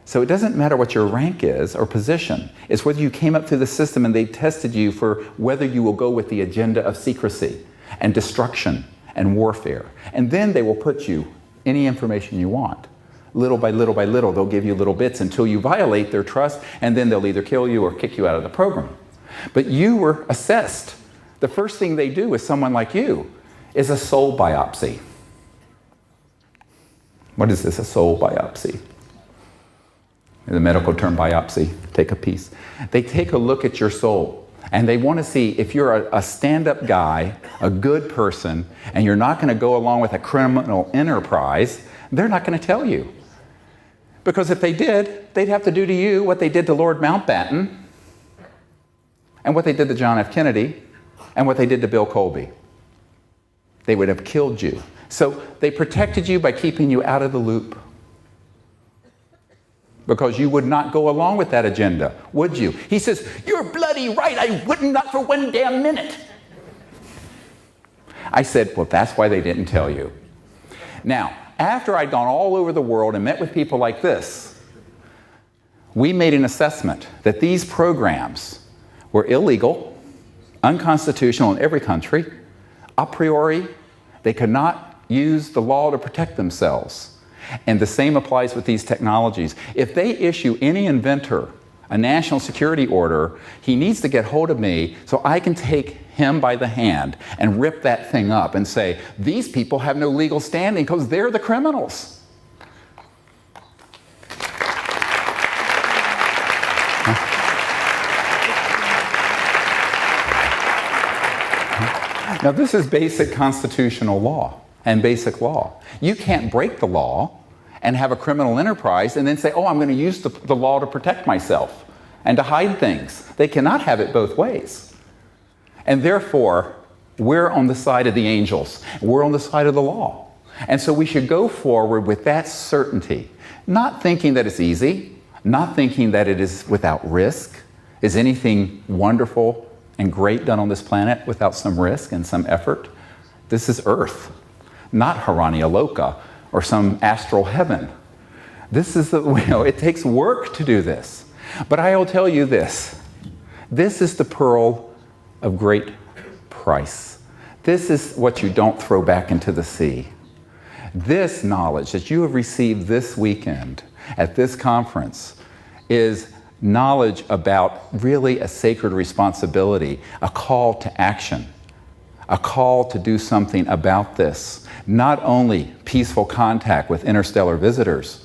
So it doesn't matter what your rank is or position. It's whether you came up through the system and they tested you for whether you will go with the agenda of secrecy and destruction and warfare. And then they will put you any information you want. Little by little by little, they'll give you little bits until you violate their trust, and then they'll either kill you or kick you out of the program. But you were assessed. The first thing they do with someone like you is a soul biopsy. What is this, a soul biopsy? The medical term biopsy, take a piece. They take a look at your soul, and they want to see if you're a stand-up guy, a good person, and you're not going to go along with a criminal enterprise. They're not going to tell you. Because if they did, they'd have to do to you what they did to Lord Mountbatten, and what they did to John F. Kennedy, and what they did to Bill Colby. They would have killed you. So they protected you by keeping you out of the loop. Because you would not go along with that agenda, would you? He says, you're bloody right, I wouldn't, not for one damn minute. I said, well, that's why they didn't tell you. Now, after I'd gone all over the world and met with people like this, we made an assessment that these programs were illegal, unconstitutional in every country. A priori, they could not use the law to protect themselves. And the same applies with these technologies. If they issue any inventor a national security order, he needs to get hold of me so I can take him by the hand and rip that thing up and say, these people have no legal standing because they're the criminals. Now, this is basic constitutional law and basic law. You can't break the law and have a criminal enterprise and then say, oh, I'm going to use the law to protect myself and to hide things. They cannot have it both ways. And therefore, we're on the side of the angels. We're on the side of the law. And so we should go forward with that certainty, not thinking that it's easy, not thinking that it is without risk. Is anything wonderful and great done on this planet without some risk and some effort? This is Earth, not Harania Loka or some astral heaven. This is it takes work to do this. But I will tell you this. This is the pearl of great price. This is what you don't throw back into the sea. This knowledge that you have received this weekend at this conference is knowledge about really a sacred responsibility, a call to action, a call to do something about this. Not only peaceful contact with interstellar visitors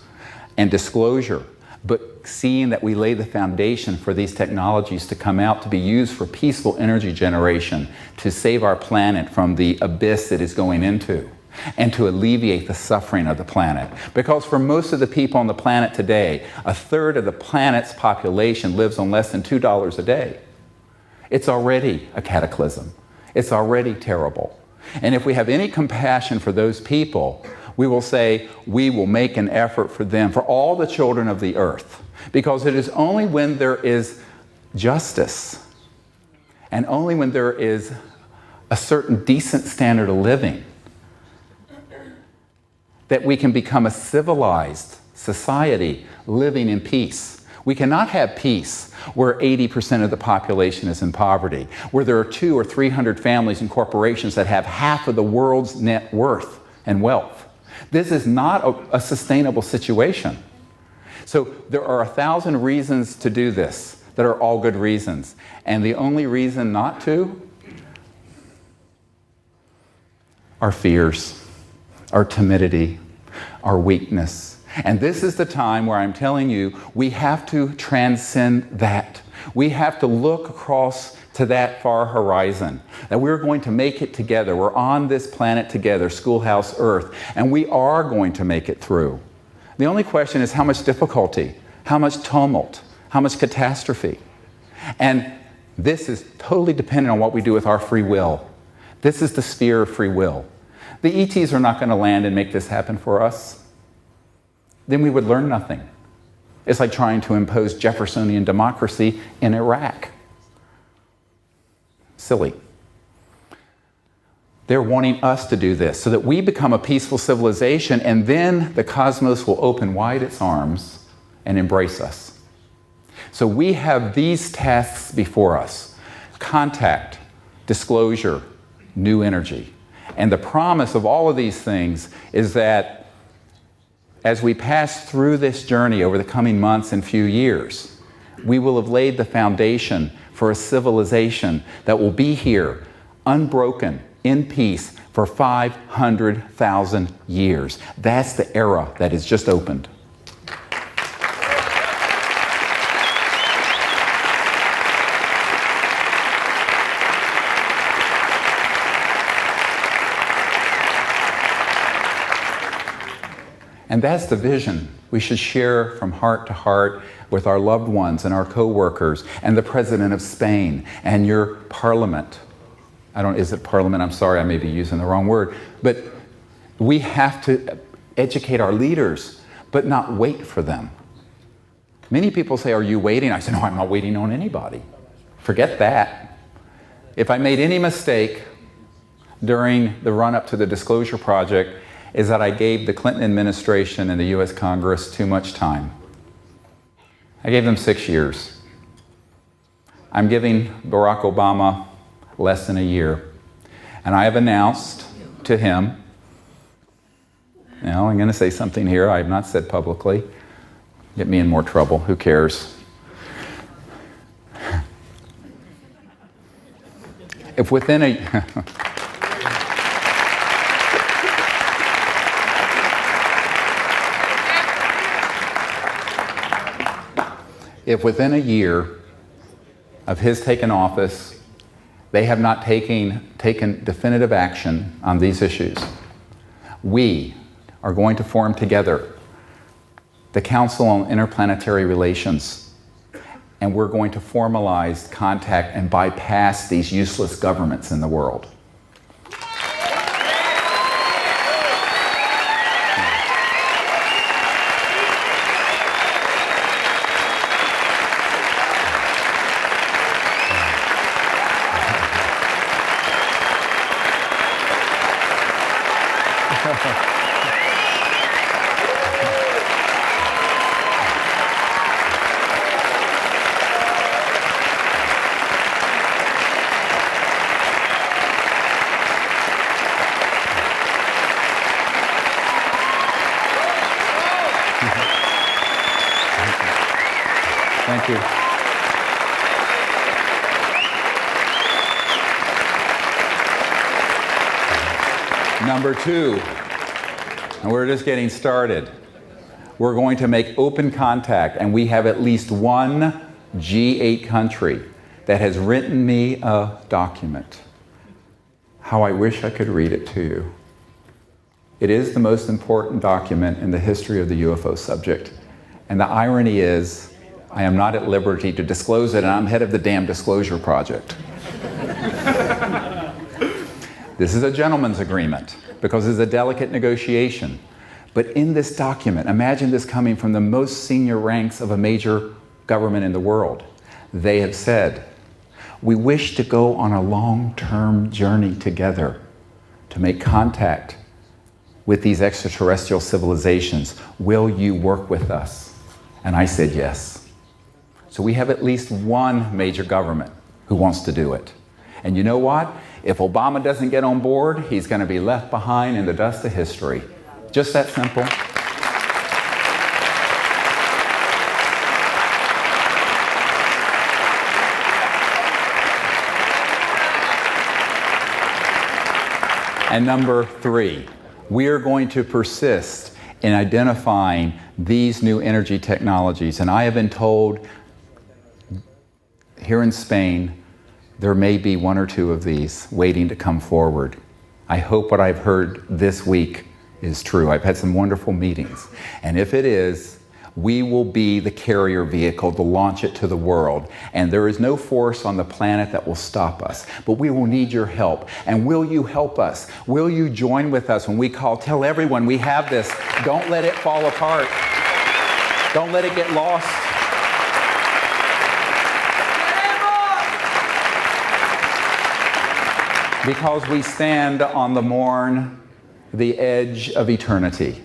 and disclosure, but seeing that we lay the foundation for these technologies to come out to be used for peaceful energy generation, to save our planet from the abyss it is going into, and to alleviate the suffering of the planet. Because for most of the people on the planet today, 1/3 of the planet's population lives on less than $2 a day. It's already a cataclysm. It's already terrible. And if we have any compassion for those people, we will say we will make an effort for them, for all the children of the earth. Because it is only when there is justice and only when there is a certain decent standard of living that we can become a civilized society living in peace. We cannot have peace where 80% of the population is in poverty, where there are 200 or 300 families and corporations that have half of the world's net worth and wealth. This is not a sustainable situation. So there are 1,000 reasons to do this that are all good reasons. And the only reason not to our fears, our timidity, our weakness. And this is the time where I'm telling you, we have to transcend that. We have to look across to that far horizon, that we're going to make it together. We're on this planet together, Schoolhouse Earth, and we are going to make it through. The only question is how much difficulty, how much tumult, how much catastrophe. And this is totally dependent on what we do with our free will. This is the sphere of free will. The ETs are not going to land and make this happen for us. Then we would learn nothing. It's like trying to impose Jeffersonian democracy in Iraq. Silly. They're wanting us to do this so that we become a peaceful civilization, and then the cosmos will open wide its arms and embrace us. So we have these tasks before us: contact, disclosure, new energy. And the promise of all of these things is that as we pass through this journey over the coming months and few years, we will have laid the foundation for a civilization that will be here, unbroken, in peace, for 500,000 years. That's the era that has just opened. And that's the vision we should share from heart to heart with our loved ones and our co-workers and the President of Spain and your parliament. Is it parliament? I'm sorry, I may be using the wrong word. But we have to educate our leaders, but not wait for them. Many people say, "Are you waiting?" I say, "No, I'm not waiting on anybody." Forget that. If I made any mistake during the run-up to the Disclosure Project, is that I gave the Clinton administration and the U.S. Congress too much time. I gave them 6 years. I'm giving Barack Obama less than a year. And I have announced to him, I'm going to say something here I have not said publicly. Get me in more trouble. Who cares? If within a... If within a year of his taking office, they have not taken definitive action on these issues, we are going to form together the Council on Interplanetary Relations, and we're going to formalize contact and bypass these useless governments in the world. Thank you. Number two, and we're just getting started. We're going to make open contact, and we have at least one G8 country that has written me a document. How I wish I could read it to you. It is the most important document in the history of the UFO subject. And the irony is, I am not at liberty to disclose it, and I'm head of the damn Disclosure Project. This is a gentleman's agreement, because it's a delicate negotiation. But in this document, imagine this coming from the most senior ranks of a major government in the world. They have said, we wish to go on a long-term journey together to make contact with these extraterrestrial civilizations. Will you work with us? And I said yes. So we have at least one major government who wants to do it. And you know what? If Obama doesn't get on board, he's going to be left behind in the dust of history. Just that simple. And number 3, we are going to persist in identifying these new energy technologies. And I have been told here in Spain, there may be 1 or 2 of these waiting to come forward. I hope what I've heard this week is true. I've had some wonderful meetings. And if it is, we will be the carrier vehicle to launch it to the world. And there is no force on the planet that will stop us. But we will need your help. And will you help us? Will you join with us when we call? Tell everyone we have this. Don't let it fall apart. Don't let it get lost. Because we stand on the edge of eternity.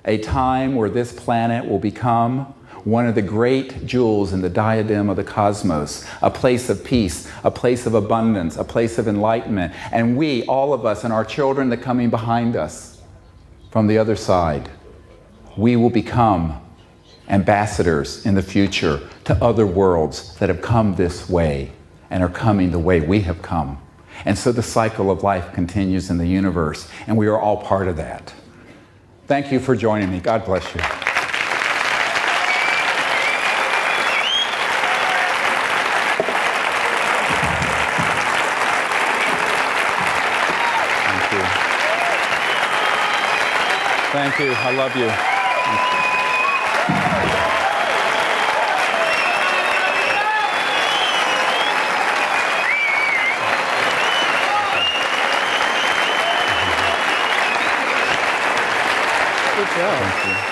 A time where this planet will become one of the great jewels in the diadem of the cosmos, a place of peace, a place of abundance, a place of enlightenment. And we, all of us, and our children that are coming behind us from the other side, we will become ambassadors in the future to other worlds that have come this way and are coming the way we have come. And so the cycle of life continues in the universe, and we are all part of that. Thank you for joining me. God bless you. Thank you. Thank you. I love you. Good job. Thank you.